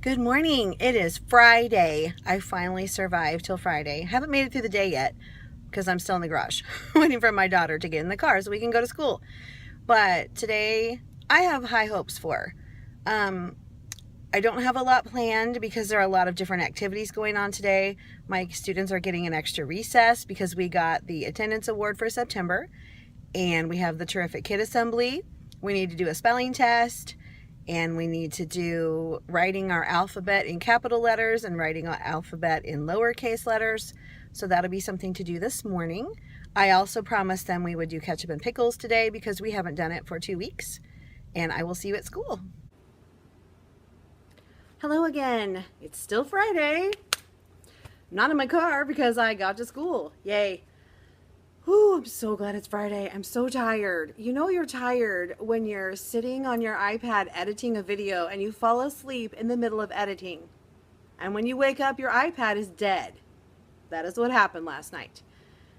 Good morning. It is Friday. I finally survived till Friday. Haven't made it through the day yet because I'm still in the garage waiting for my daughter to get in the car so we can go to school. But today I have high hopes for. I don't have a lot planned because there are a lot of different activities going on today. My students are getting an extra recess because we got the attendance award for September, and we have the terrific kid assembly. We need to do a spelling test, and we need to do writing our alphabet in capital letters and writing our alphabet in lowercase letters. So that'll be something to do this morning. I also promised them we would do ketchup and pickles today because we haven't done it for 2 weeks. And I will see you at school. Hello again. It's still Friday. I'm not in my car because I got to school. Yay. Whew, I'm so glad it's Friday. I'm so tired. You know you're tired when you're sitting on your iPad editing a video and you fall asleep in the middle of editing. And when you wake up, your iPad is dead. That is what happened last night.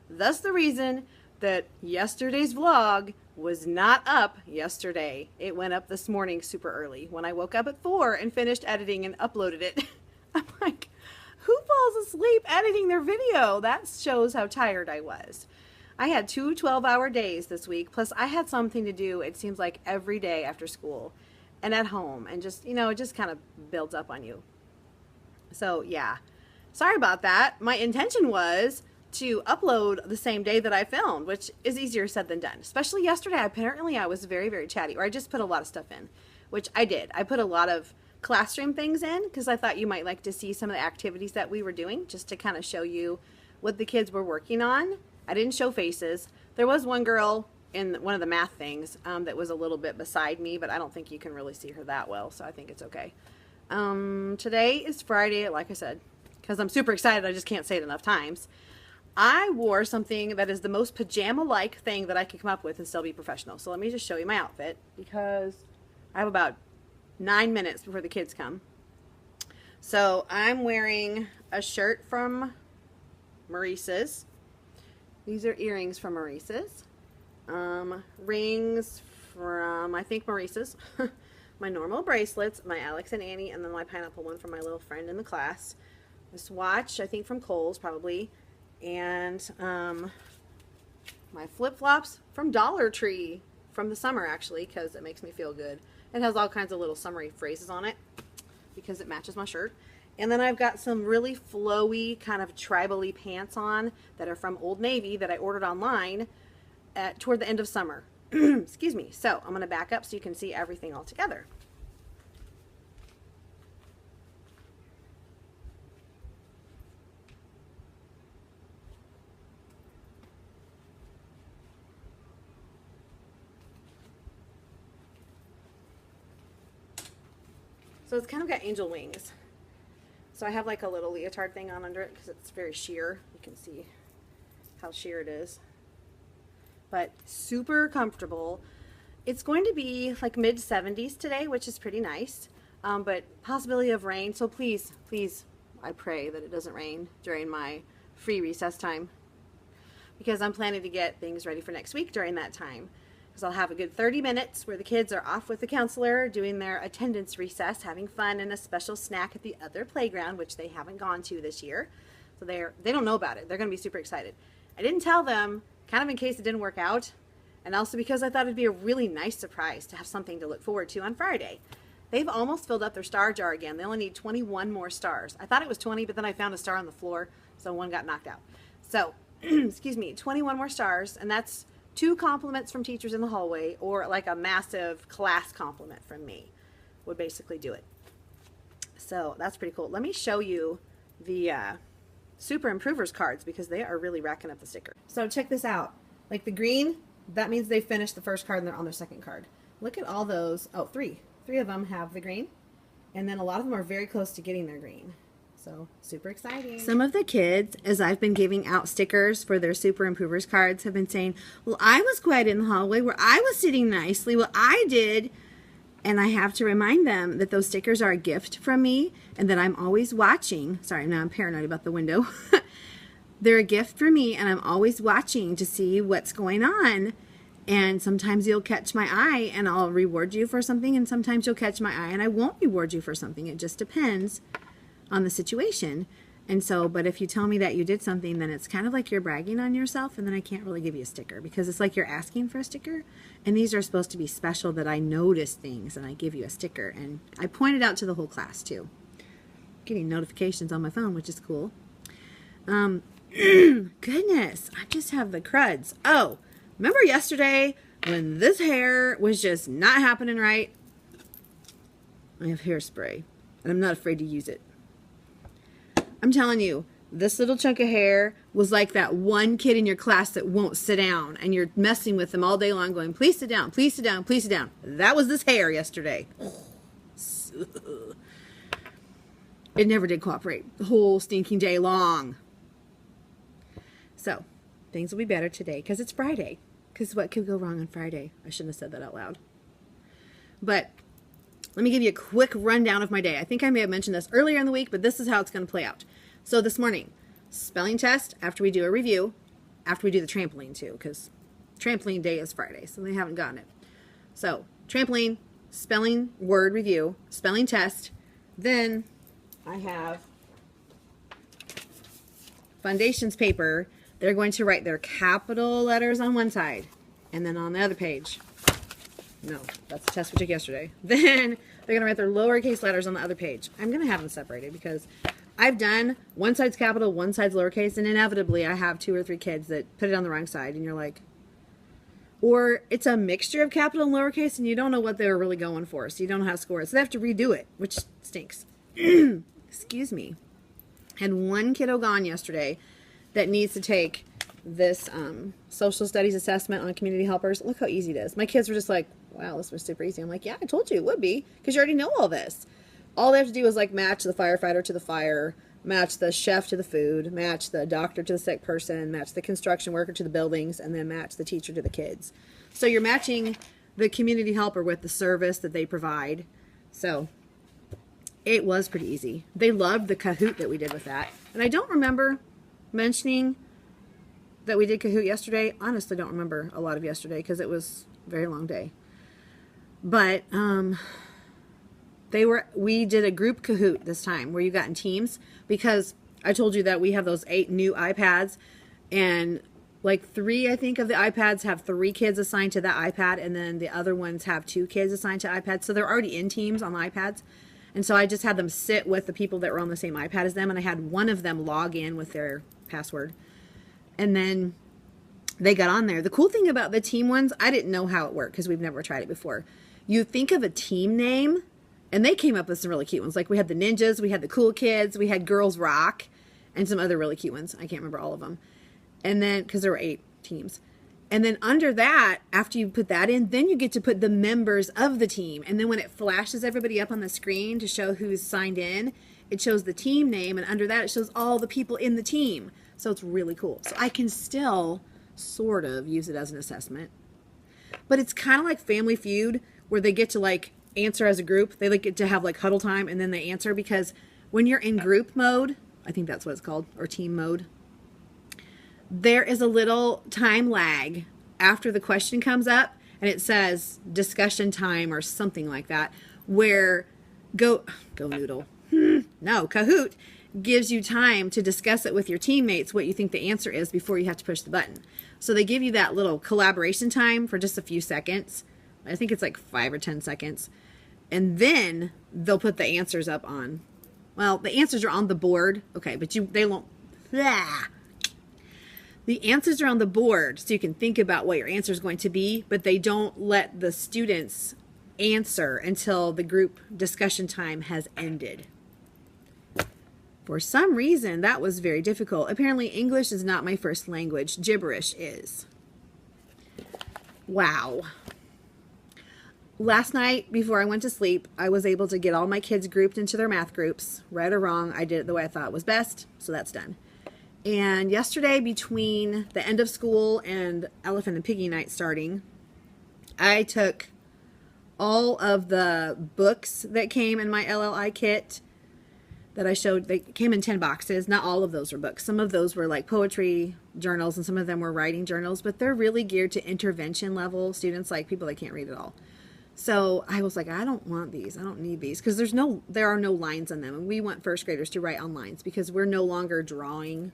Thus the reason that yesterday's vlog was not up yesterday. It went up this morning super early when I woke up at 4 and finished editing and uploaded it. I'm like, who falls asleep editing their video? That shows how tired I was. I had 2 12-hour days this week, plus I had something to do, it seems like every day after school and at home, and just, you know, it just kind of builds up on you. So yeah, sorry about that. My intention was to upload the same day that I filmed, which is easier said than done. Especially yesterday, apparently I was very, very chatty, or I just put a lot of stuff in, which I did. I put a lot of classroom things in because I thought you might like to see some of the activities that we were doing, just to kind of show you what the kids were working on. I didn't show faces. There was one girl in one of the math things that was a little bit beside me, but I don't think you can really see her that well, so I think it's okay. Today is Friday, like I said, because I'm super excited. I just can't say it enough times. I wore something that is the most pajama-like thing that I could come up with and still be professional. So let me just show you my outfit because I have about 9 minutes before the kids come. So I'm wearing a shirt from Maurice's. These are earrings from Maurice's. Rings from, I think, Maurice's. My normal bracelets, my Alex and Annie, and then my pineapple one from my little friend in the class. This watch, I think from Kohl's probably. And my flip-flops from Dollar Tree from the summer, actually, because it makes me feel good. It has all kinds of little summery phrases on it because it matches my shirt. And then I've got some really flowy, kind of tribal-y pants on that are from Old Navy that I ordered online toward the end of summer. Excuse me. So I'm going to back up so you can see everything all together. So it's kind of got angel wings. So I have like a little leotard thing on under it because it's very sheer. You can see how sheer it is. But super comfortable. It's going to be like mid-70s today, which is pretty nice. But possibility of rain. So please, please, I pray that it doesn't rain during my free recess time. Because I'm planning to get things ready for next week during that time. Because I'll have a good 30 minutes where the kids are off with the counselor doing their attendance recess, having fun, and a special snack at the other playground, which they haven't gone to this year. So they don't know about it. They're going to be super excited. I didn't tell them, kind of in case it didn't work out, and also because I thought it'd be a really nice surprise to have something to look forward to on Friday. They've almost filled up their star jar again. They only need 21 more stars. I thought it was 20, but then I found a star on the floor, so one got knocked out. So, excuse me, 21 more stars, and that's 2 compliments from teachers in the hallway, or like a massive class compliment from me would basically do it. So that's pretty cool. Let me show you the Super Improvers cards because they are really racking up the sticker. So check this out. Like the green, that means they finished the first card and they're on their second card. Look at all those. Oh, 3 of them have the green, and then a lot of them are very close to getting their green. So super exciting. Some of the kids, as I've been giving out stickers for their Super Improvers cards, have been saying, well, I was quiet in the hallway where I was sitting nicely. Well, I did. And I have to remind them that those stickers are a gift from me and that I'm always watching. Sorry, now I'm paranoid about the window. They're a gift for me, and I'm always watching to see what's going on. And sometimes you'll catch my eye and I'll reward you for something, and sometimes you'll catch my eye and I won't reward you for something. It just depends on the situation. And so, but if you tell me that you did something, then it's kind of like you're bragging on yourself, and then I can't really give you a sticker because it's like you're asking for a sticker. And these are supposed to be special, that I notice things and I give you a sticker. And I pointed out to the whole class too. Getting notifications on my phone, which is cool. Goodness, I just have the crud. Oh, remember yesterday when this hair was just not happening right? I have hairspray and I'm not afraid to use it. I'm telling you, this little chunk of hair was like that one kid in your class that won't sit down, and you're messing with them all day long going, please sit down, please sit down, please sit down. That was this hair yesterday. It never did cooperate the whole stinking day long. So, things will be better today because it's Friday. Because what could go wrong on Friday? I shouldn't have said that out loud. But let me give you a quick rundown of my day. I think I may have mentioned this earlier in the week, but this is how it's going to play out. So this morning, spelling test after we do a review, after we do the trampoline too, because trampoline day is Friday, so they haven't gotten it. So trampoline, spelling word review, spelling test. Then I have foundations paper. They're going to write their capital letters on one side, and then on the other page. No, that's the test we took yesterday. Then they're going to write their lowercase letters on the other page. I'm going to have them separated because I've done one side's capital, one side's lowercase, and inevitably I have 2 or 3 kids that put it on the wrong side, and you're like, or it's a mixture of capital and lowercase, and you don't know what they were really going for, so you don't know how to score it. So they have to redo it, which stinks. Excuse me. Had one kiddo gone yesterday that needs to take this social studies assessment on community helpers. Look how easy it is. My kids were just like, wow, this was super easy. I'm like, yeah, I told you it would be, because you already know all this. All they have to do is like match the firefighter to the fire, match the chef to the food, match the doctor to the sick person, match the construction worker to the buildings, and then match the teacher to the kids. So you're matching the community helper with the service that they provide. So it was pretty easy. They loved the Kahoot that we did with that. And I don't remember mentioning that we did Kahoot yesterday. Honestly, don't remember a lot of yesterday because it was a very long day. But we did a group Kahoot this time where you got in teams, because I told you that we have those 8 new iPads, and like 3, I think, of the iPads have 3 kids assigned to that iPad, and then the other ones have 2 kids assigned to iPads. So they're already in teams on the iPads. And so I just had them sit with the people that were on the same iPad as them, and I had one of them log in with their password. And then they got on there. The cool thing about the team ones, I didn't know how it worked because we've never tried it before. You think of a team name, and they came up with some really cute ones. Like we had the Ninjas, we had the Cool Kids, we had Girls Rock, and some other really cute ones. I can't remember all of them. And then, because there were 8 teams. And then under that, after you put that in, then you get to put the members of the team. And then when it flashes everybody up on the screen to show who's signed in, it shows the team name, and under that it shows all the people in the team. So it's really cool. So I can still sort of use it as an assessment. But it's kind of like Family Feud, where they get to like answer as a group. They like get to have like huddle time, and then they answer, because when you're in group mode, I think that's what it's called, or team mode, there is a little time lag after the question comes up and it says discussion time or something like that, where Go Noodle, no, Kahoot gives you time to discuss it with your teammates, what you think the answer is, before you have to push the button. So they give you that little collaboration time for just a few seconds. I think it's like 5 or 10 seconds. And then they'll put the answers up on, well, the answers are on the board. Okay, but they won't, blah. The answers are on the board so you can think about what your answer is going to be, but they don't let the students answer until the group discussion time has ended. For some reason, that was very difficult. Apparently, English is not my first language. Gibberish is. Wow. Last night, before I went to sleep, I was able to get all my kids grouped into their math groups. Right or wrong, I did it the way I thought was best, so that's done. And yesterday, between the end of school and Elephant and Piggy night starting, I took all of the books that came in my LLI kit, that I showed. They came in 10 boxes. Not all of those were books. Some of those were like poetry journals and some of them were writing journals, but they're really geared to intervention level students, like people that can't read at all. So I was like, I don't want these. I don't need these because there are no lines on them. And we want first graders to write on lines because we're no longer drawing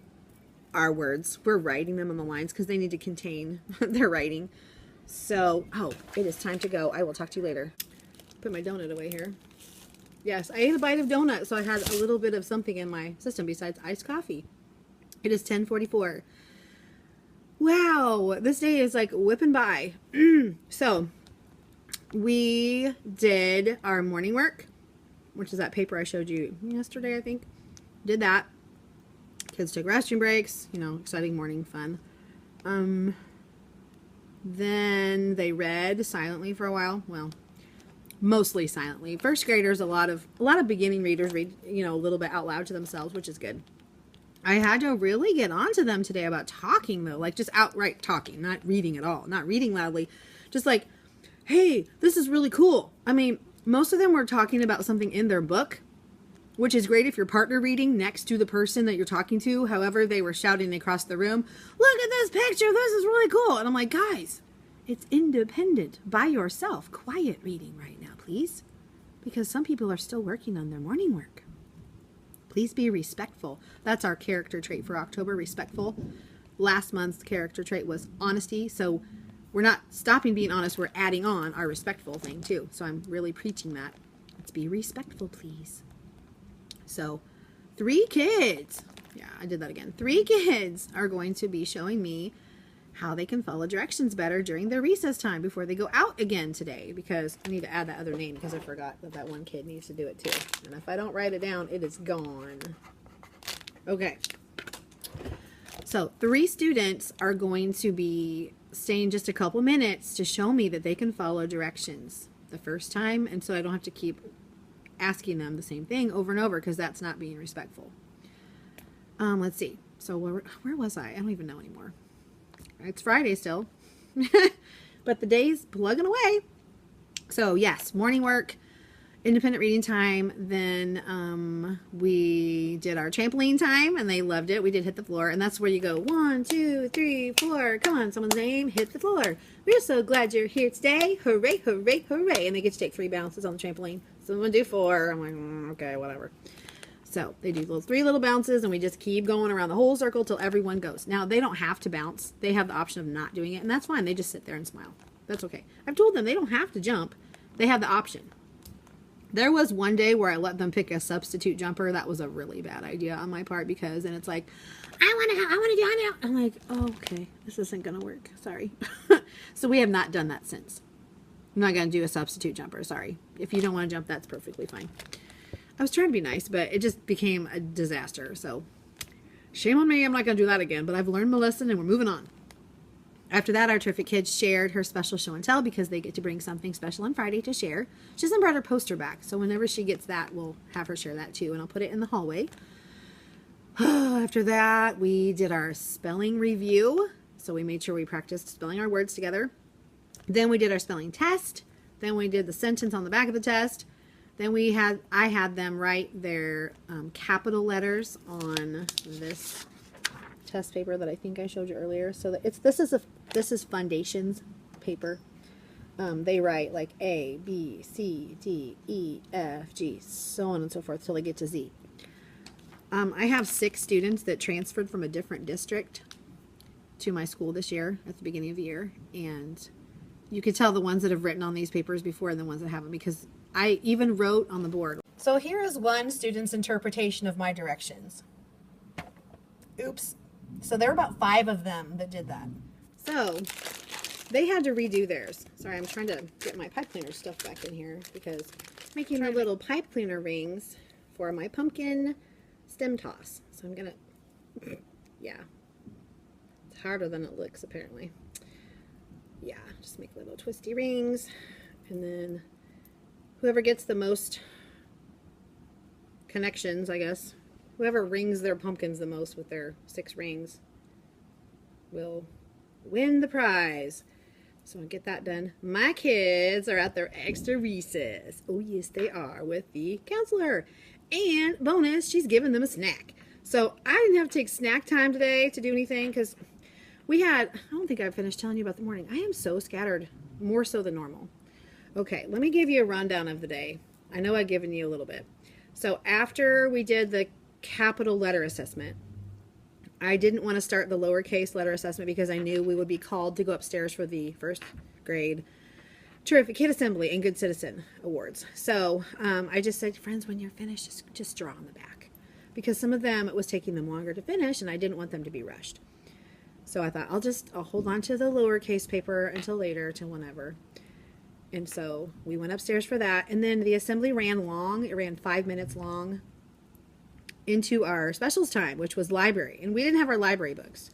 our words. We're writing them on the lines because they need to contain their writing. So, oh, it is time to go. I will talk to you later. Put my donut away here. Yes, I ate a bite of donut, so I had a little bit of something in my system besides iced coffee. It is 10:44. Wow, this day is like whipping by. So, we did our morning work, which is that paper I showed you yesterday, I think. Did that. Kids took restroom breaks, you know, exciting morning fun. Then they read silently for a while. Well, mostly silently. First graders, a lot of beginning readers read, you know, a little bit out loud to themselves, which is good. I had to really get on to them today about talking, though, like just outright talking, not reading at all, not reading loudly, just like, hey, this is really cool. I mean, most of them were talking about something in their book, which is great if you're partner reading next to the person that you're talking to. However, they were shouting across the room, look at this picture, this is really cool. And I'm like, guys, it's independent, by yourself, quiet reading right now, please. Because some people are still working on their morning work. Please be respectful. That's our character trait for October, respectful. Last month's character trait was honesty, so we're not stopping being honest, we're adding on our respectful thing too. So I'm really preaching that. Let's be respectful, please. So 3 kids, yeah, I did that again. 3 kids are going to be showing me how they can follow directions better during their recess time before they go out again today, because I need to add that other name because I forgot that that one kid needs to do it too. And if I don't write it down, it is gone. Okay. So 3 students are going to be staying just a couple minutes to show me that they can follow directions the first time, and so I don't have to keep asking them the same thing over and over because that's not being respectful. Let's see. So where was I? I don't even know anymore. It's Friday still, but the day's plugging away. So yes, morning work, independent reading time. Then we did our trampoline time and they loved it. We did hit the floor, and that's where you go 1, 2, 3, 4. Come on, someone's name, hit the floor. We're so glad you're here today. Hooray, hooray, hooray. And they get to take 3 bounces on the trampoline. Someone do 4. I'm like, okay, whatever. So they do those 3 little bounces and we just keep going around the whole circle till everyone goes. Now they don't have to bounce. They have the option of not doing it, and that's fine. They just sit there and smile. That's okay. I've told them they don't have to jump. They have the option. There was one day where I let them pick a substitute jumper. That was a really bad idea on my part because then it's like, I want to do it. I'm like, oh, okay, this isn't going to work. Sorry. So we have not done that since. I'm not going to do a substitute jumper. Sorry. If you don't want to jump, that's perfectly fine. I was trying to be nice, but it just became a disaster. So shame on me. I'm not going to do that again, but I've learned my lesson and we're moving on. After that, our terrific kids shared her special show and tell because they get to bring something special on Friday to share. She hasn't brought her poster back, so whenever she gets that, we'll have her share that too, and I'll put it in the hallway. After that, we did our spelling review. So we made sure we practiced spelling our words together. Then we did our spelling test. Then we did the sentence on the back of the test. Then I had them write their capital letters on this test paper that I think I showed you earlier. So that this is foundations paper. They write like A, B, C, D, E, F, G, so on and so forth till they get to Z. I have 6 students that transferred from a different district to my school this year at the beginning of the year, and you can tell the ones that have written on these papers before and the ones that haven't, because I even wrote on the board. So here is one student's interpretation of my directions. Oops. So there were about 5 of them that did that. So they had to redo theirs. Sorry, I'm trying to get my pipe cleaner stuff back in here because I'm making our little pipe cleaner rings for my pumpkin stem toss. So I'm gonna, yeah. It's harder than it looks apparently. Yeah, just make little twisty rings, and then whoever gets the most connections, I guess, whoever rings their pumpkins the most with their 6 rings will win the prize. So I'll get that done. My kids are at their extra recess. Oh yes, they are, with the counselor. And bonus, she's giving them a snack. So I didn't have to take snack time today to do anything because we had, I don't think I finished telling you about the morning. I am so scattered, more so than normal. Okay, let me give you a rundown of the day. I know I've given you a little bit. So after we did the capital letter assessment, I didn't want to start the lowercase letter assessment because I knew we would be called to go upstairs for the first grade Terrific Kid Assembly and Good Citizen Awards. So I just said, friends, when you're finished, just draw on the back. Because some of them, it was taking them longer to finish, and I didn't want them to be rushed. So I thought, I'll hold on to the lowercase paper until later, till whenever. And so we went upstairs for that. And then the assembly ran long. It ran 5 minutes long into our specials time, which was library. And we didn't have our library books.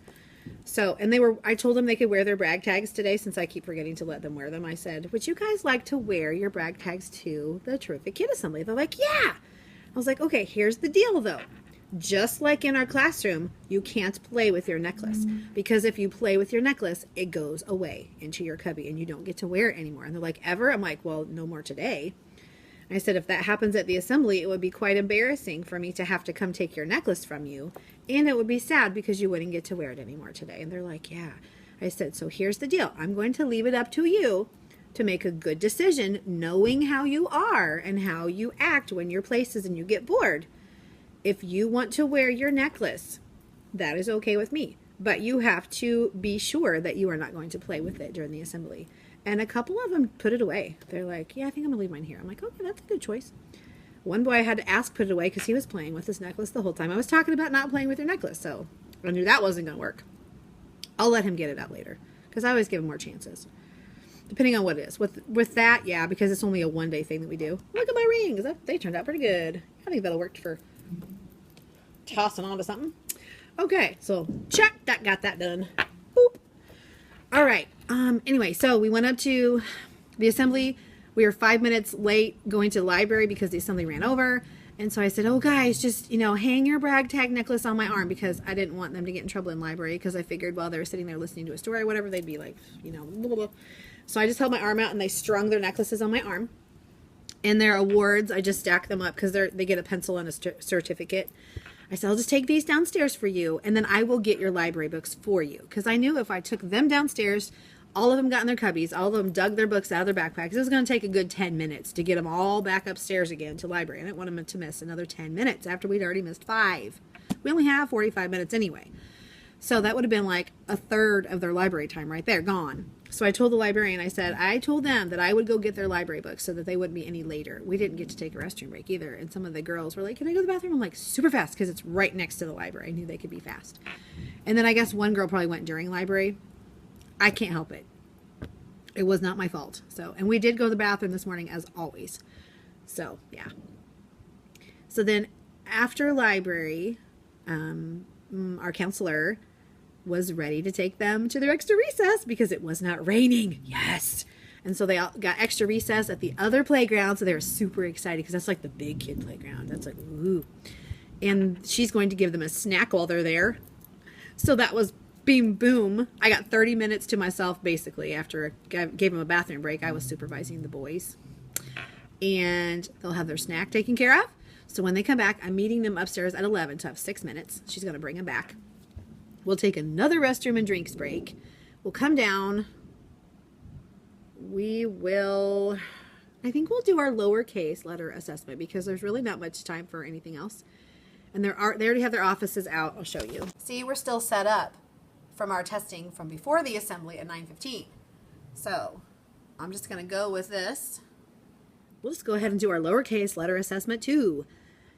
So, and I told them they could wear their brag tags today since I keep forgetting to let them wear them. I said, would you guys like to wear your brag tags to the Terrific Kid Assembly? They're like, yeah. I was like, okay, here's the deal though. Just like in our classroom, you can't play with your necklace because if you play with your necklace, it goes away into your cubby and you don't get to wear it anymore. And they're like, ever? I'm like, well, no more today. I said, if that happens at the assembly, it would be quite embarrassing for me to have to come take your necklace from you. And it would be sad because you wouldn't get to wear it anymore today. And they're like, yeah. I said, so here's the deal. I'm going to leave it up to you to make a good decision, knowing how you are and how you act when you're places and you get bored. If you want to wear your necklace, that is okay with me. But you have to be sure that you are not going to play with it during the assembly. And a couple of them put it away. They're like, yeah, I think I'm going to leave mine here. I'm like, okay, that's a good choice. One boy I had to ask put it away because he was playing with his necklace the whole time. I was talking about not playing with your necklace, so I knew that wasn't going to work. I'll let him get it out later because I always give him more chances, depending on what it is. With that, yeah, because it's only a one-day thing that we do. Look at my rings. They turned out pretty good. I think that'll work for tossing onto something. Okay, so check. Got that done. Boop. All right. Anyway, so we went up to the assembly. We were 5 minutes late going to the library because the assembly ran over. And so I said, oh, guys, just, hang your brag tag necklace on my arm because I didn't want them to get in trouble in library because I figured while they were sitting there listening to a story or whatever, they'd be like, blah, blah, blah. So I just held my arm out and they strung their necklaces on my arm. And their awards, I just stacked them up because they get a pencil and a certificate. I said, I'll just take these downstairs for you, and then I will get your library books for you. Because I knew if I took them downstairs, all of them got in their cubbies, all of them dug their books out of their backpacks. It was going to take a good 10 minutes to get them all back upstairs again to library. I didn't want them to miss another 10 minutes after we'd already missed 5. We only have 45 minutes anyway. So that would have been like a third of their library time right there, gone. So I told the librarian, I told them that I would go get their library books so that they wouldn't be any later. We didn't get to take a restroom break either. And some of the girls were like, can I go to the bathroom? I'm like, super fast because it's right next to the library. I knew they could be fast. And then I guess one girl probably went during library. I can't help it. It was not my fault. So, and we did go to the bathroom this morning as always. So, yeah. So then after library, our counselor was ready to take them to their extra recess because it was not raining. Yes. And so they all got extra recess at the other playground. So they were super excited because that's like the big kid playground. That's like, ooh. And she's going to give them a snack while they're there. So that was beam boom. I got 30 minutes to myself basically after I gave them a bathroom break. I was supervising the boys. And they'll have their snack taken care of. So when they come back, I'm meeting them upstairs at 11 to have 6 minutes. She's going to bring them back. We'll take another restroom and drinks break. We'll come down. I think we'll do our lowercase letter assessment because there's really not much time for anything else. And they already have their offices out. I'll show you. See, we're still set up from our testing from before the assembly at 9:15. So I'm just going to go with this. We'll just go ahead and do our lowercase letter assessment too.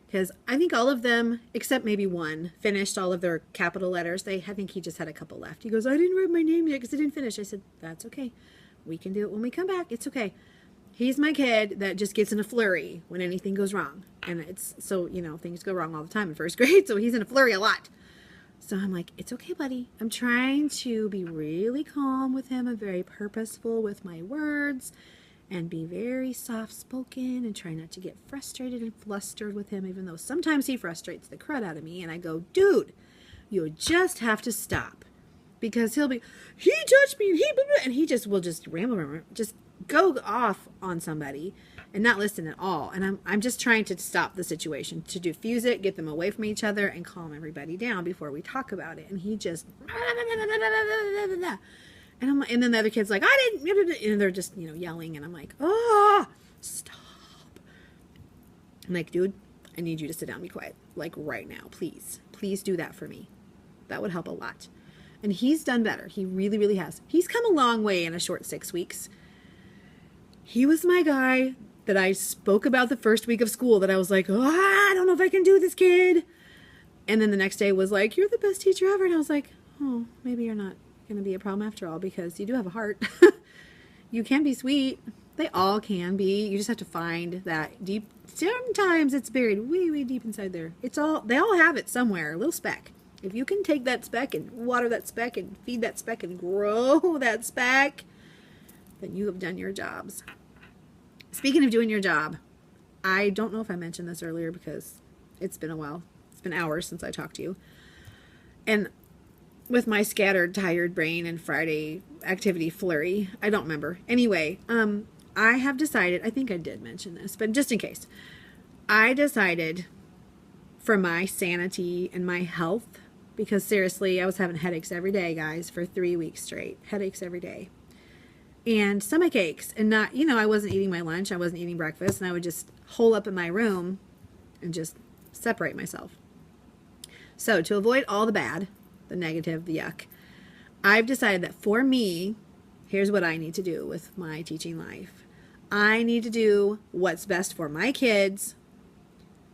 Because I think all of them, except maybe one, finished all of their capital letters. I think he just had a couple left. He goes, I didn't write my name yet because I didn't finish. I said, that's okay. We can do it when we come back. It's okay. He's my kid that just gets in a flurry when anything goes wrong. And it's so, things go wrong all the time in first grade. So he's in a flurry a lot. So I'm like, it's okay, buddy. I'm trying to be really calm with him. I'm very purposeful with my words. And be very soft-spoken and try not to get frustrated and flustered with him, even though sometimes he frustrates the crud out of me. And I go, dude, you just have to stop. because he'll be, he touched me, and he just will just ramble, just go off on somebody and not listen at all. And I'm just trying to stop the situation, to diffuse it, get them away from each other, and calm everybody down before we talk about it. And he just, and then the other kid's like, I didn't, and they're just, yelling, and I'm like, oh, stop. I'm like, dude, I need you to sit down and be quiet, like right now, please do that for me. That would help a lot. And he's done better. He really, really has. He's come a long way in a short 6 weeks. He was my guy that I spoke about the first week of school, that I was like, oh, I don't know if I can do this, kid. And then the next day was like, you're the best teacher ever. And I was like, oh, maybe you're not going to be a problem after all, because you do have a heart. You can be sweet. They all can be. You just have to find that deep. Sometimes it's buried way, way deep inside there. They all have it somewhere, a little speck. If you can take that speck and water that speck and feed that speck and grow that speck, then you have done your jobs. Speaking of doing your job, I don't know if I mentioned this earlier because it's been a while. It's been hours since I talked to you. And with my scattered, tired brain and Friday activity flurry, I don't remember. Anyway, I have decided, I think I did mention this, but just in case, I decided for my sanity and my health, because seriously, I was having headaches every day, guys, for 3 weeks straight. Headaches every day. And stomach aches. And not, I wasn't eating my lunch. I wasn't eating breakfast. And I would just hole up in my room and just separate myself. So to avoid all the bad, the negative, the yuck, I've decided that for me, here's what I need to do with my teaching life. I need to do what's best for my kids.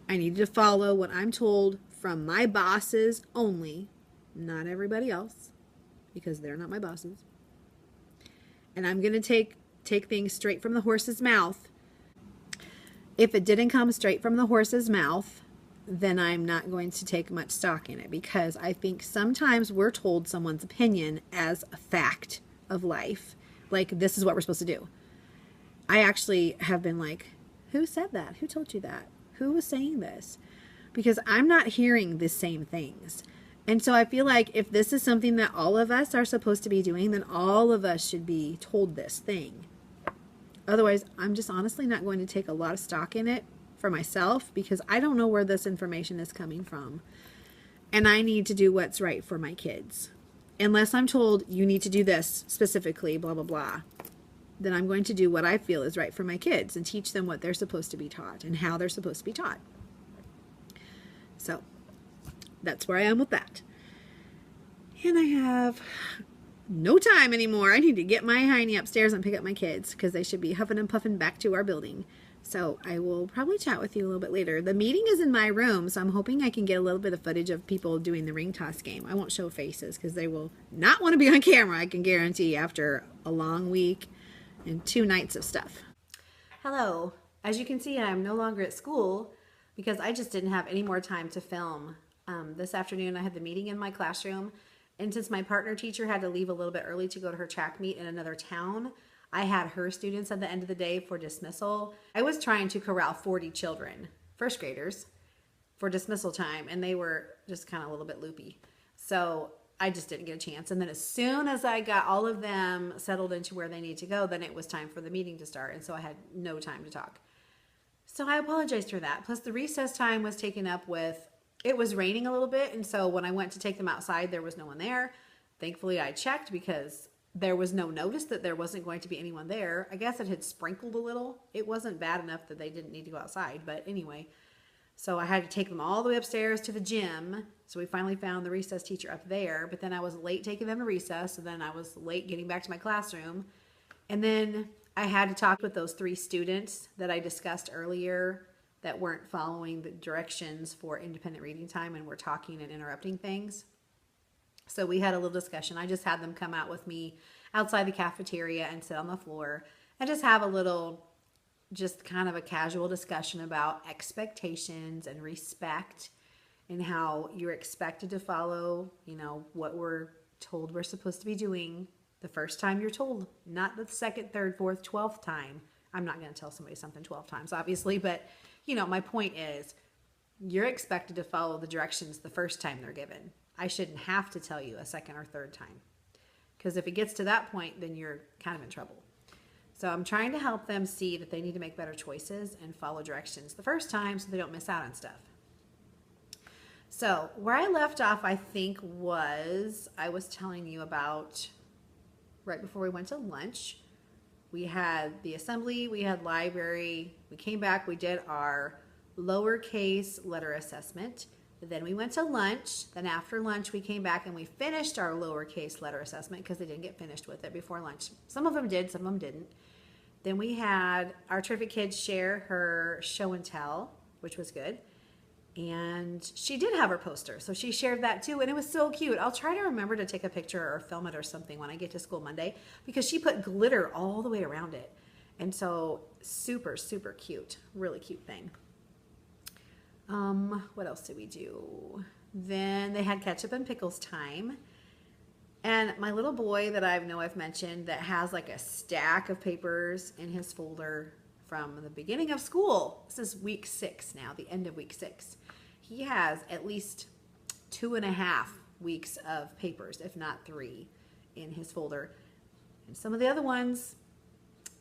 I need to follow what I'm told from my bosses only, not everybody else, because they're not my bosses. And I'm going to take things straight from the horse's mouth. If it didn't come straight from the horse's mouth, then I'm not going to take much stock in it, because I think sometimes we're told someone's opinion as a fact of life. Like, this is what we're supposed to do. I actually have been like, who said that? Who told you that? Who was saying this? Because I'm not hearing the same things. And so I feel like if this is something that all of us are supposed to be doing, then all of us should be told this thing. Otherwise, I'm just honestly not going to take a lot of stock in it for myself, because I don't know where this information is coming from. And I need to do what's right for my kids. Unless I'm told you need to do this specifically, blah, blah, blah, then I'm going to do what I feel is right for my kids and teach them what they're supposed to be taught and how they're supposed to be taught. So that's where I am with that. And I have no time anymore. I need to get my hiney upstairs and pick up my kids, because they should be huffing and puffing back to our building. So I will probably chat with you a little bit later. The meeting is in my room, so I'm hoping I can get a little bit of footage of people doing the ring toss game. I won't show faces because they will not want to be on camera, I can guarantee, after a long week and 2 nights of stuff. Hello. As you can see, I'm no longer at school because I just didn't have any more time to film. This afternoon I had the meeting in my classroom, and since my partner teacher had to leave a little bit early to go to her track meet in another town, I had her students at the end of the day for dismissal. I was trying to corral 40 children, first graders, for dismissal time, and they were just kind of a little bit loopy. So I just didn't get a chance. And then as soon as I got all of them settled into where they need to go, then it was time for the meeting to start. And so I had no time to talk. So I apologize for that. Plus the recess time was taken up with, it was raining a little bit. And so when I went to take them outside, there was no one there. Thankfully I checked because there was no notice that there wasn't going to be anyone there. I guess it had sprinkled a little. It wasn't bad enough that they didn't need to go outside. But anyway, so I had to take them all the way upstairs to the gym. So we finally found the recess teacher up there. But then I was late taking them to recess. So then I was late getting back to my classroom. And then I had to talk with those 3 students that I discussed earlier that weren't following the directions for independent reading time and were talking and interrupting things. So we had a little discussion. I just had them come out with me outside the cafeteria and sit on the floor and just have a little, just kind of a casual discussion about expectations and respect and how you're expected to follow, you know, what we're told we're supposed to be doing the first time you're told, not the 2nd, 3rd, 4th, 12th time. I'm not going to tell somebody something 12 times, obviously, but, you know, my point is you're expected to follow the directions the first time they're given. I shouldn't have to tell you a 2nd or 3rd time. Because if it gets to that point, then you're kind of in trouble. So I'm trying to help them see that they need to make better choices and follow directions the first time so they don't miss out on stuff. So where I left off, I think, was I was telling you about right before we went to lunch. We had the assembly, we had library, we came back, we did our lowercase letter assessment. Then we went to lunch. Then after lunch, we came back and we finished our lowercase letter assessment because they didn't get finished with it before lunch. Some of them did, some of them didn't. Then we had our terrific kid share her show and tell, which was good. And she did have her poster, so she shared that too, and it was so cute. I'll try to remember to take a picture or film it or something when I get to school Monday, because she put glitter all the way around it. And so super, super cute. Really cute thing. What else did we do? Then they had ketchup and pickles time. And my little boy that I've mentioned that has like a stack of papers in his folder from the beginning of school. This is week 6 now, the end of week 6. He has at least 2.5 weeks of papers, if not 3, in his folder. And some of the other ones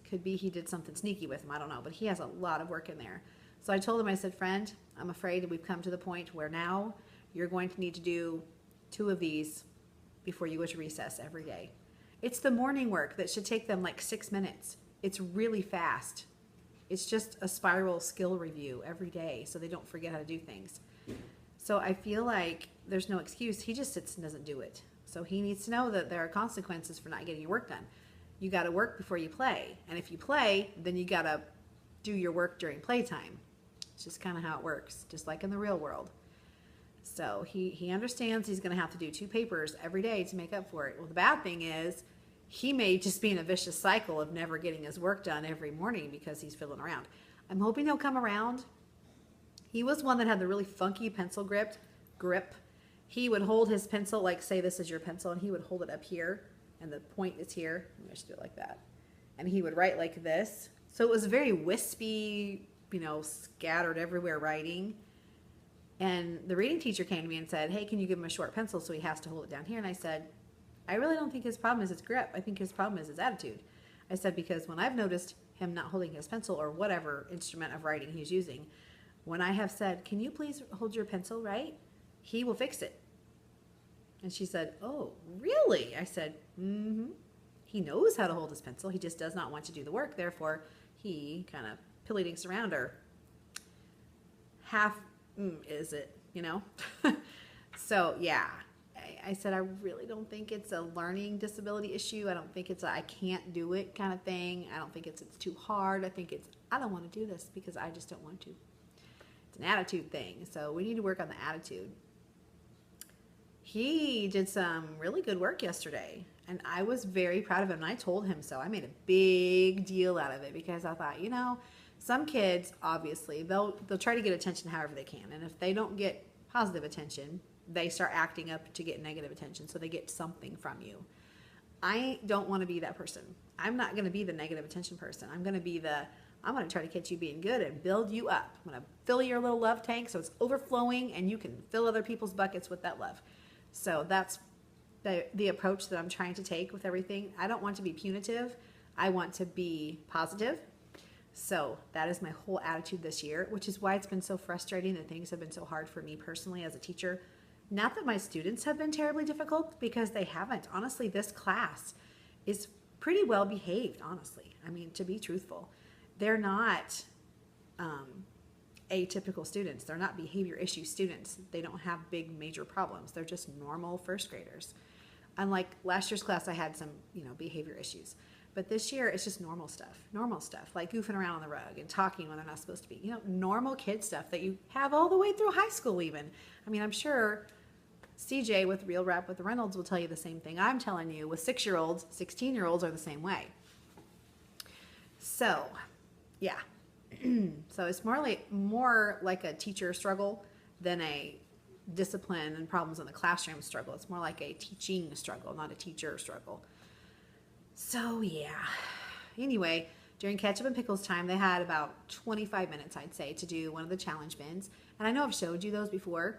could be he did something sneaky with them. I don't know, but he has a lot of work in there. So I told him, I said, friend, I'm afraid we've come to the point where now you're going to need to do 2 of these before you go to recess every day. It's the morning work that should take them like 6 minutes. It's really fast. It's just a spiral skill review every day so they don't forget how to do things. So I feel like there's no excuse. He just sits and doesn't do it. So he needs to know that there are consequences for not getting your work done. You got to work before you play. And if you play, then you got to do your work during playtime. It's just kind of how it works, just like in the real world. So he understands he's going to have to do 2 papers every day to make up for it. Well, the bad thing is he may just be in a vicious cycle of never getting his work done every morning because he's fiddling around. I'm hoping he'll come around. He was one that had the really funky pencil grip. He would hold his pencil, like say this is your pencil, and he would hold it up here, and the point is here. Let me just do it like that. And he would write like this. So it was very wispy, you know, scattered everywhere writing. And the reading teacher came to me and said, hey, can you give him a short pencil so he has to hold it down here? And I said, I really don't think his problem is his grip. I think his problem is his attitude. I said, because when I've noticed him not holding his pencil or whatever instrument of writing he's using, when I have said, can you please hold your pencil right? He will fix it. And she said, oh, really? I said, mm-hmm. He knows how to hold his pencil. He just does not want to do the work. Therefore, he kind of pilly-dinks around, or half is it, you know? So, yeah. I said, I really don't think it's a learning disability issue. I don't think it's a I can't do it kind of thing. I don't think it's too hard. I think it's I don't want to do this because I just don't want to. It's an attitude thing. So we need to work on the attitude. He did some really good work yesterday, and I was very proud of him, and I told him so. I made a big deal out of it because I thought, you know, some kids, obviously, they'll try to get attention however they can, and if they don't get positive attention, they start acting up to get negative attention, so they get something from you. I don't want to be that person. I'm not going to be the negative attention person. I'm going to try to catch you being good and build you up. I'm going to fill your little love tank so it's overflowing and you can fill other people's buckets with that love. So that's the approach that I'm trying to take with everything. I don't want to be punitive. I want to be positive. So that is my whole attitude this year, which is why it's been so frustrating that things have been so hard for me personally as a teacher. Not that my students have been terribly difficult, because they haven't. Honestly, this class is pretty well behaved, honestly. I mean, to be truthful. They're not atypical students. They're not behavior issue students. They don't have big major problems. They're just normal first graders. Unlike last year's class, I had some, behavior issues. But this year, it's just normal stuff, like goofing around on the rug and talking when they're not supposed to be. Normal kid stuff that you have all the way through high school even. I mean, I'm sure CJ with Real Rap with Reynolds will tell you the same thing I'm telling you with 6-year-olds. 16-year-olds are the same way. So, yeah. So it's more like a teacher struggle than a discipline and problems in the classroom struggle. It's more like a teaching struggle, not a teacher struggle. So, yeah. Anyway, during ketchup and pickles time, they had about 25 minutes, I'd say, to do one of the challenge bins. And I know I've showed you those before,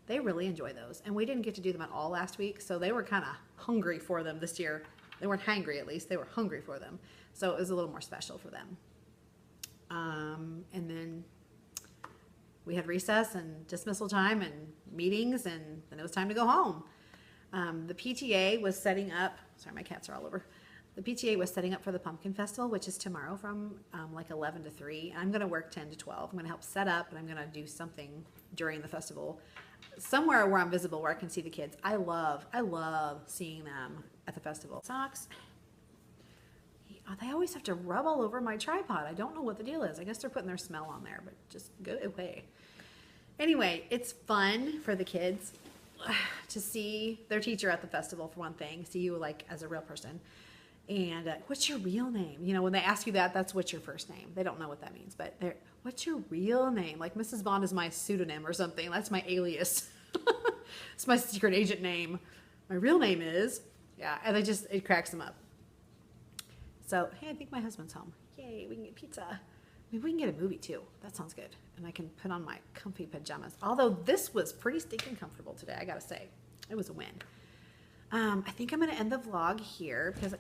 They really enjoy those. And we didn't get to do them at all last week, so they were kind of hungry for them this year. They weren't hangry, at least. They were hungry for them. So it was a little more special for them. And then we had recess and dismissal time and meetings, and then it was time to go home. The PTA was setting up, sorry, my cats are all over. The PTA was setting up for the Pumpkin Festival, which is tomorrow from like 11 to 3. I'm going to work 10 to 12. I'm going to help set up, and I'm going to do something during the festival. Somewhere where I'm visible, where I can see the kids. I love seeing them at the festival. Socks. They always have to rub all over my tripod. I don't know what the deal is. I guess they're putting their smell on there, but just go away. Anyway, it's fun for the kids to see their teacher at the festival, for one thing, see you like as a real person. And what's your real name? You know, when they ask you that, that's what's your first name. They don't know what that means, but what's your real name? Like Mrs. Bond is my pseudonym or something. That's my alias. It's my secret agent name. My real name is, yeah, and it cracks them up. So, hey, I think my husband's home. Yay, we can get pizza. Maybe we can get a movie too. That sounds good. And I can put on my comfy pajamas. Although this was pretty stinking comfortable today, I gotta say. It was a win. I think I'm gonna end the vlog here because,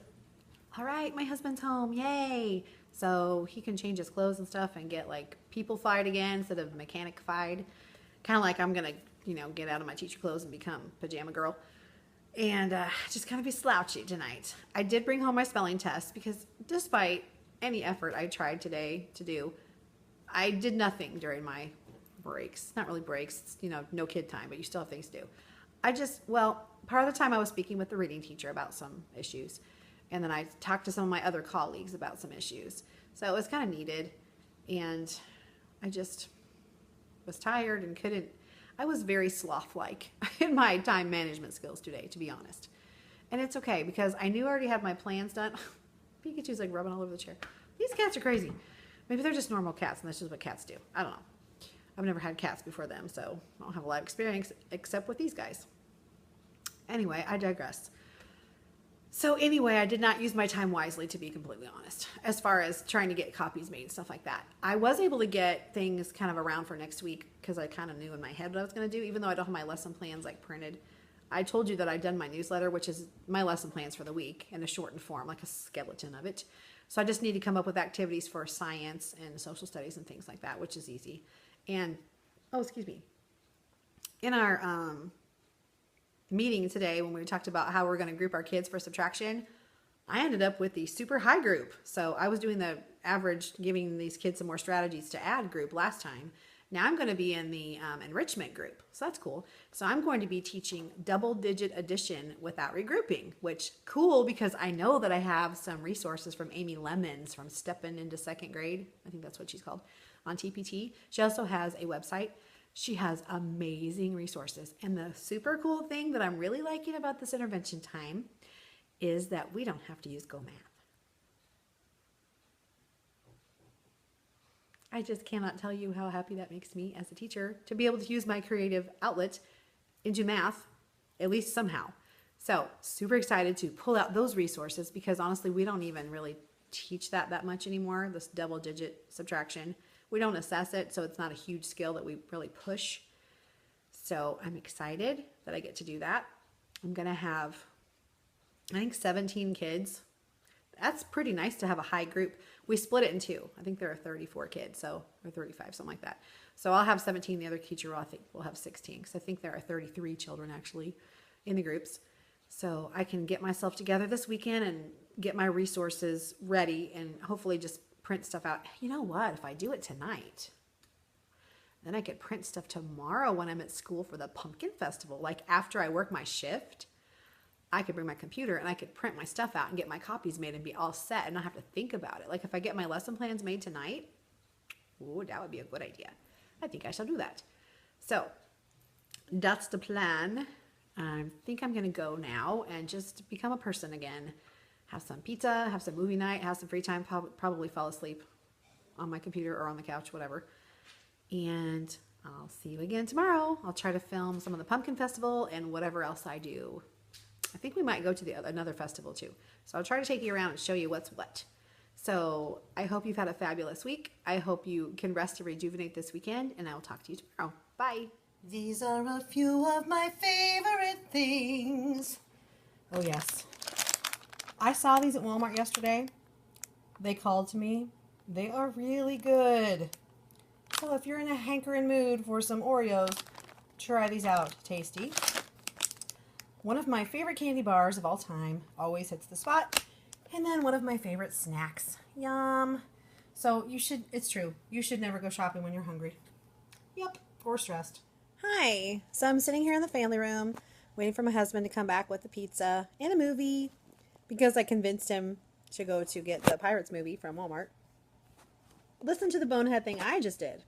all right, my husband's home, yay. So he can change his clothes and stuff and get like people-fied again instead of mechanic-fied. Kind of like I'm gonna, you know, get out of my teacher clothes and become pajama girl. And just kind of be slouchy tonight. I did bring home my spelling test because despite any effort I tried today to do, I did nothing during my breaks. Not really breaks, you know, no kid time, but you still have things to do. Well, part of the time I was speaking with the reading teacher about some issues. And then I talked to some of my other colleagues about some issues. So it was kind of needed. And I just was tired and couldn't. I was very sloth-like in my time management skills today, to be honest. And it's okay because I knew I already had my plans done. Pikachu's like rubbing all over the chair. These cats are crazy. Maybe they're just normal cats and that's just what cats do. I don't know. I've never had cats before them, so I don't have a lot of experience except with these guys. Anyway, I digress. So anyway, I did not use my time wisely, to be completely honest, as far as trying to get copies made and stuff like that. I was able to get things kind of around for next week because I kind of knew in my head what I was going to do, even though I don't have my lesson plans like printed. I told you that I'd done my newsletter, which is my lesson plans for the week in a shortened form, like a skeleton of it. So I just need to come up with activities for science and social studies and things like that, which is easy. And, oh, excuse me. In our meeting today, when we talked about how we're going to group our kids for subtraction, I ended up with the super high group. So I was doing the average, giving these kids some more strategies to add group last time. Now I'm going to be in the enrichment group. So that's cool. So I'm going to be teaching double-digit addition without regrouping, which cool because I know that I have some resources from Amy Lemons from Stepping into Second Grade. I think that's what she's called on TpT. She also has a website. She has amazing resources. And the super cool thing that I'm really liking about this intervention time is that we don't have to use Go Math. I just cannot tell you how happy that makes me as a teacher to be able to use my creative outlet into math, at least somehow. So super excited to pull out those resources because honestly, we don't even really teach that much anymore, this double digit subtraction. We don't assess it, so it's not a huge skill that we really push. So I'm excited that I get to do that. I'm going to have, I think, 17 kids. That's pretty nice to have a high group. We split it in two. I think there are 34 kids, so, or 35, something like that. So I'll have 17. The other teacher, I think, will have 16, because I think there are 33 children actually in the groups. So I can get myself together this weekend and get my resources ready and hopefully just print stuff out. You know what? If I do it tonight, then I could print stuff tomorrow when I'm at school for the pumpkin festival. Like after I work my shift, I could bring my computer and I could print my stuff out and get my copies made and be all set and not have to think about it. Like if I get my lesson plans made tonight, ooh, that would be a good idea. I think I shall do that. So that's the plan. I think I'm going to go now and just become a person again. Have some pizza, have some movie night, have some free time, probably fall asleep on my computer or on the couch, whatever. And I'll see you again tomorrow. I'll try to film some of the pumpkin festival and whatever else I do. I think we might go to another festival too. So I'll try to take you around and show you what's what. So I hope you've had a fabulous week. I hope you can rest and rejuvenate this weekend, and I will talk to you tomorrow. Bye. These are a few of my favorite things. Oh, yes. I saw these at Walmart yesterday. They called to me. They are really good. So if you're in a hankering mood for some Oreos, try these out. Tasty. One of my favorite candy bars of all time. Always hits the spot. And then one of my favorite snacks. Yum. So it's true. You should never go shopping when you're hungry. Yep. Or stressed. Hi. So I'm sitting here in the family room waiting for my husband to come back with the pizza and a movie because I convinced him to go to get the Pirates movie from Walmart. Listen to the bonehead thing I just did.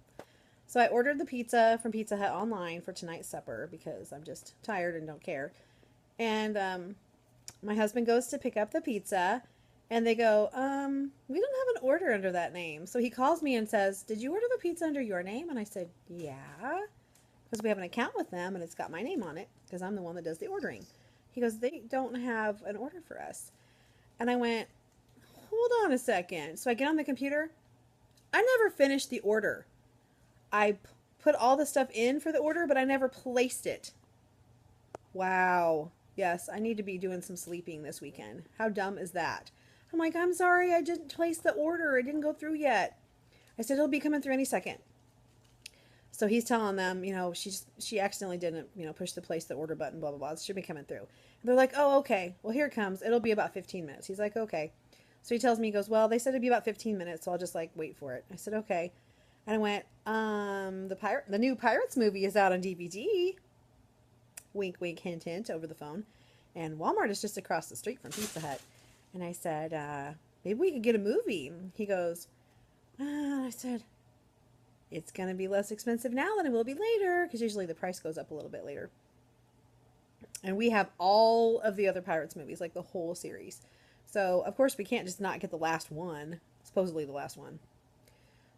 So I ordered the pizza from Pizza Hut online for tonight's supper because I'm just tired and don't care. And my husband goes to pick up the pizza and they go, we don't have an order under that name. So he calls me and says, did you order the pizza under your name? And I said, yeah, because we have an account with them and it's got my name on it because I'm the one that does the ordering. He goes, they don't have an order for us. And I went, hold on a second. So I get on the computer. I never finished the order. I put all the stuff in for the order, but I never placed it. Wow. Yes, I need to be doing some sleeping this weekend. How dumb is that? I'm like, I'm sorry, I didn't place the order. It didn't go through yet. I said, it'll be coming through any second. So he's telling them, she accidentally didn't, push the place the order button, blah, blah, blah. It should be coming through. And they're like, oh, okay. Well, here it comes. It'll be about 15 minutes. He's like, okay. So he tells me, he goes, well, they said it'd be about 15 minutes, so I'll just wait for it. I said, okay. And I went, the new Pirates movie is out on DVD. Wink, wink, hint, hint over the phone. And Walmart is just across the street from Pizza Hut. And I said, maybe we could get a movie. He goes, I said, it's going to be less expensive now than it will be later, because usually the price goes up a little bit later. And we have all of the other Pirates movies, like the whole series. So, of course, we can't just not get the last one, supposedly the last one.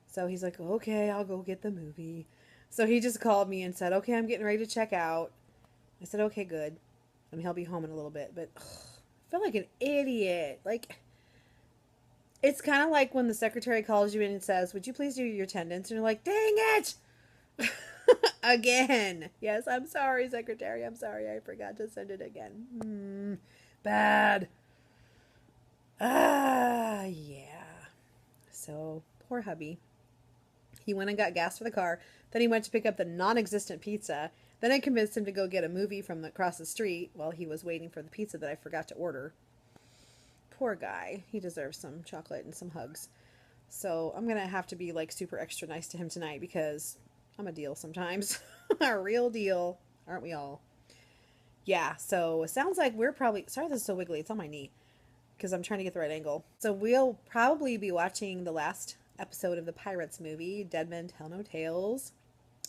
So he's like, okay, I'll go get the movie. So he just called me and said, okay, I'm getting ready to check out. I said, okay, good. I mean, he'll be home in a little bit, but I feel like an idiot. It's kind of like when the secretary calls you in and says, would you please do your attendance? And you're like, dang it! Again. Yes, I'm sorry, secretary. I'm sorry. I forgot to send it again. Bad. Yeah. So, poor hubby. He went and got gas for the car. Then he went to pick up the non-existent pizza. Then I convinced him to go get a movie from across the street while he was waiting for the pizza that I forgot to order. Poor guy. He deserves some chocolate and some hugs. So I'm going to have to be super extra nice to him tonight because I'm a deal sometimes. A real deal. Aren't we all? Yeah, so it sounds like we're probably... Sorry this is so wiggly. It's on my knee because I'm trying to get the right angle. So we'll probably be watching the last episode of the Pirates movie, Dead Men Tell No Tales.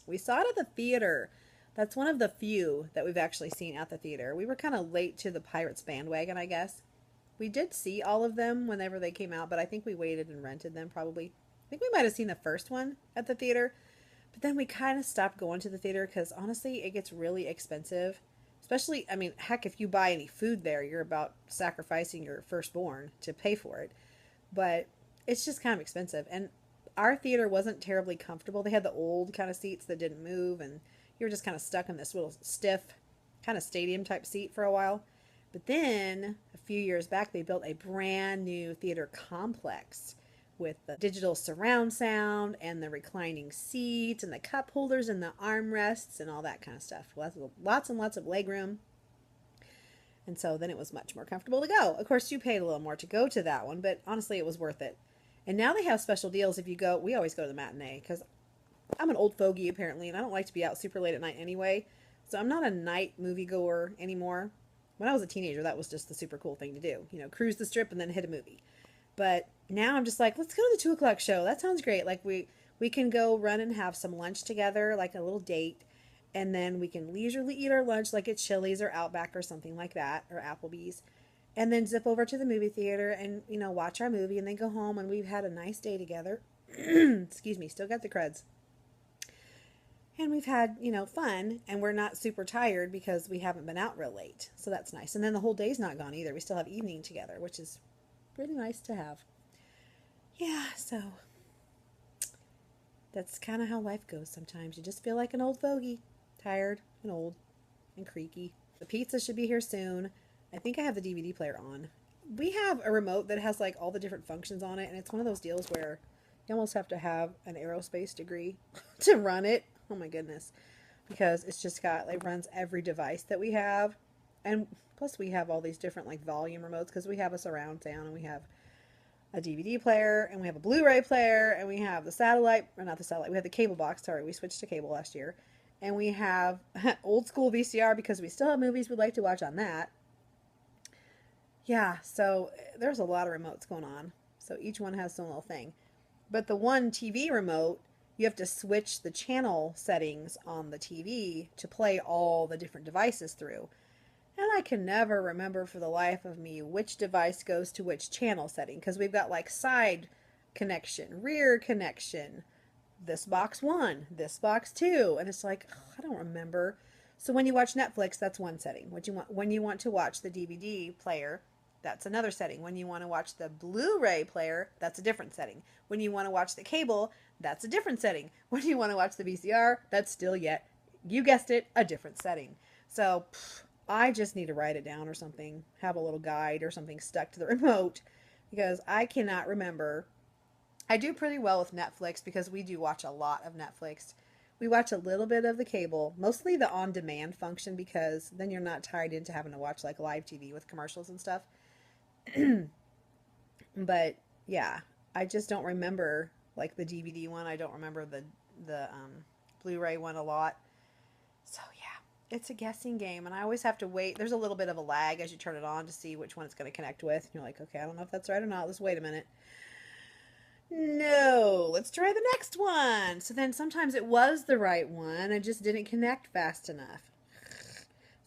We saw it at the theater. That's one of the few that we've actually seen at the theater. We were kind of late to the Pirates bandwagon, I guess. We did see all of them whenever they came out, but I think we waited and rented them probably. I think we might have seen the first one at the theater, but then we kind of stopped going to the theater because honestly, it gets really expensive. Especially, I mean, heck, if you buy any food there, you're about sacrificing your firstborn to pay for it. But it's just kind of expensive. And our theater wasn't terribly comfortable. They had the old kind of seats that didn't move, and you were just kind of stuck in this little stiff kind of stadium type seat for a while. But then a few years back, they built a brand new theater complex with the digital surround sound and the reclining seats and the cup holders and the armrests and all that kind of stuff. Lots and lots of leg room. And so then it was much more comfortable to go. Of course, you paid a little more to go to that one, but honestly, it was worth it. And now they have special deals if you go. We always go to the matinee because I'm an old fogey apparently, and I don't like to be out super late at night anyway. So I'm not a night moviegoer anymore. When I was a teenager, that was just the super cool thing to do. Cruise the strip and then hit a movie. But now I'm just like, let's go to the 2 o'clock show. That sounds great. We can go run and have some lunch together, like a little date. And then we can leisurely eat our lunch like at Chili's or Outback or something like that, or Applebee's. And then zip over to the movie theater and, watch our movie and then go home and we've had a nice day together. Excuse me, still got the creds. And we've had, fun, and we're not super tired because we haven't been out real late. So that's nice. And then the whole day's not gone either. We still have evening together, which is pretty nice to have. Yeah, so that's kind of how life goes sometimes. You just feel like an old fogey. Tired and old and creaky. The pizza should be here soon. I think I have the DVD player on. We have a remote that has like all the different functions on it, and it's one of those deals where you almost have to have an aerospace degree to run it. Oh my goodness. Because it's just got, like, runs every device that we have. And plus we have all these different like volume remotes because we have a surround sound, and we have a DVD player, and we have a Blu-ray player, and we have the satellite, or not the satellite, we have the cable box. Sorry, we switched to cable last year. And we have old school VCR because we still have movies we'd like to watch on that. Yeah, so there's a lot of remotes going on. So each one has some little thing. But the one TV remote, you have to switch the channel settings on the TV to play all the different devices through. And I can never remember for the life of me which device goes to which channel setting, because we've got like side connection, rear connection, this box 1, this box 2, and it's like, oh, I don't remember. So when you watch Netflix, that's one setting. When you want to watch the DVD player, that's another setting. When you want to watch the Blu-ray player, that's a different setting. When you want to watch the cable, that's a different setting. When you want to watch the VCR, that's still yet, you guessed it, a different setting. So I just need to write it down or something, have a little guide or something stuck to the remote, because I cannot remember. I do pretty well with Netflix because we do watch a lot of Netflix. We watch a little bit of the cable, mostly the on-demand function, because then you're not tied into having to watch like live TV with commercials and stuff. But yeah, I just don't remember like the DVD one. I don't remember the Blu-ray one a lot. So yeah, it's a guessing game, and I always have to wait. There's a little bit of a lag as you turn it on to see which one it's going to connect with. And you're like, okay, I don't know if that's right or not. Let's wait a minute. No, let's try the next one. So then sometimes it was the right one. I just didn't connect fast enough.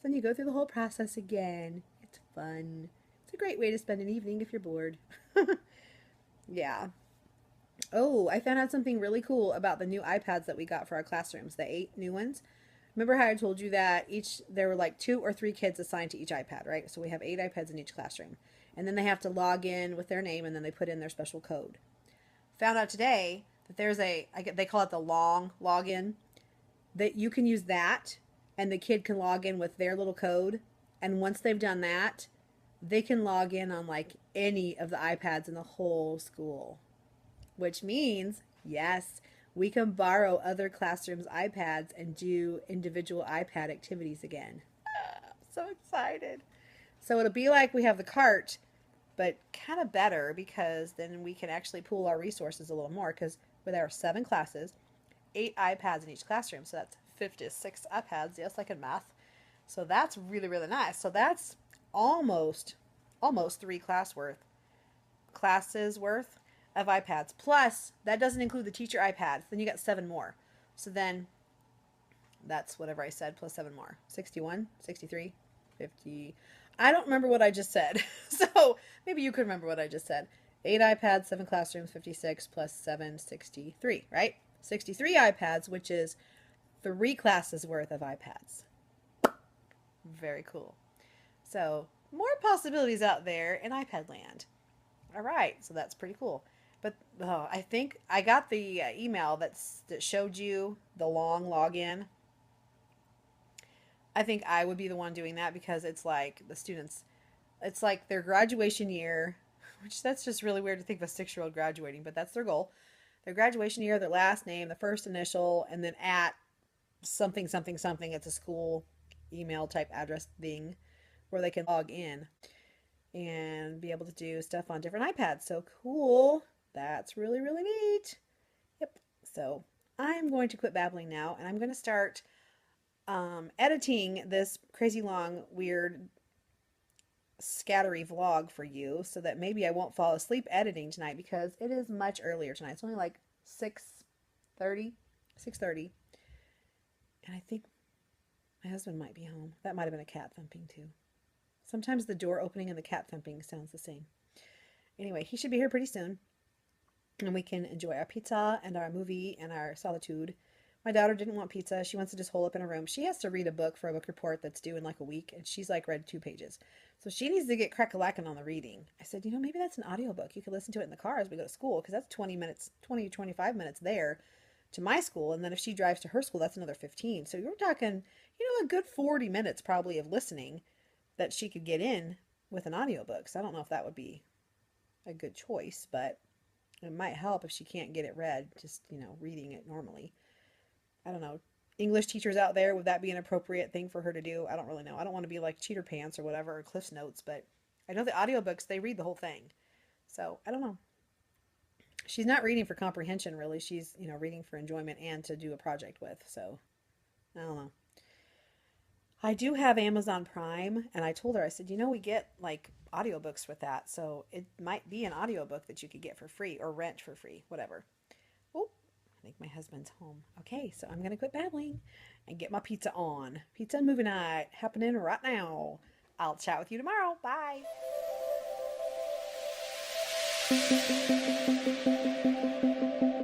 Then you go through the whole process again. It's fun. It's a great way to spend an evening if you're bored. Yeah. Oh, I found out something really cool about the new iPads that we got for our classrooms, the 8 new ones. Remember how I told you that there were like 2 or 3 kids assigned to each iPad, right? So we have 8 iPads in each classroom. And then they have to log in with their name, and then they put in their special code. Found out today that there's they call it the long login, that you can use that, and the kid can log in with their little code. And once they've done that, they can log in on like any of the iPads in the whole school. Which means, yes, we can borrow other classrooms' iPads and do individual iPad activities again. I'm so excited. So it'll be like we have the cart, but kind of better, because then we can actually pool our resources a little more, because there are 7 classes, 8 iPads in each classroom, so that's 56 iPads. Yes, I can math. So that's really, really nice. So that's almost 3 classes worth of iPads. Plus, that doesn't include the teacher iPads. Then you got 7 more. So then that's whatever I said, plus 7 more. 61, 63, 50. I don't remember what I just said. So maybe you could remember what I just said. 8 iPads, 7 classrooms, 56 plus 7, 63, right? 63 iPads, which is 3 classes worth of iPads. Very cool. So more possibilities out there in iPad land. All right, so that's pretty cool. But I think I got the email that showed you the long login. I think I would be the one doing that, because it's like the students, it's like their graduation year, which that's just really weird to think of a 6-year-old graduating, but that's their goal. Their graduation year, their last name, the first initial, and then at something, something, something. It's a school email type address thing where they can log in and be able to do stuff on different iPads. So cool. That's really, really neat. Yep. So I'm going to quit babbling now, and I'm going to start editing this crazy long, weird, scattery vlog for you, so that maybe I won't fall asleep editing tonight, because it is much earlier tonight. It's only like 6:30, and I think my husband might be home. That might have been a cat thumping too. Sometimes the door opening and the cat thumping sounds the same. Anyway, he should be here pretty soon, and we can enjoy our pizza and our movie and our solitude. My daughter didn't want pizza. She wants to just hole up in her room. She has to read a book for a book report that's due in like a week, and she's like read 2 pages. So she needs to get crack-a-lackin' on the reading. I said, maybe that's an audiobook. You could listen to it in the car as we go to school, because that's 20 or 25 minutes there to my school. And then if she drives to her school, that's another 15. So you're talking, a good 40 minutes probably of listening that she could get in with an audiobook. So I don't know if that would be a good choice, but it might help if she can't get it read, just, reading it normally. I don't know. English teachers out there, would that be an appropriate thing for her to do? I don't really know. I don't want to be like Cheater Pants or whatever, or Cliff's Notes, but I know the audiobooks, they read the whole thing. So I don't know. She's not reading for comprehension, really. She's, reading for enjoyment and to do a project with. So I don't know. I do have Amazon Prime, and I told her, I said, we get like audiobooks with that. So it might be an audiobook that you could get for free or rent for free, whatever. Oh, I think my husband's home. Okay, so I'm going to quit babbling and get my pizza on. Pizza and movie night happening right now. I'll chat with you tomorrow. Bye.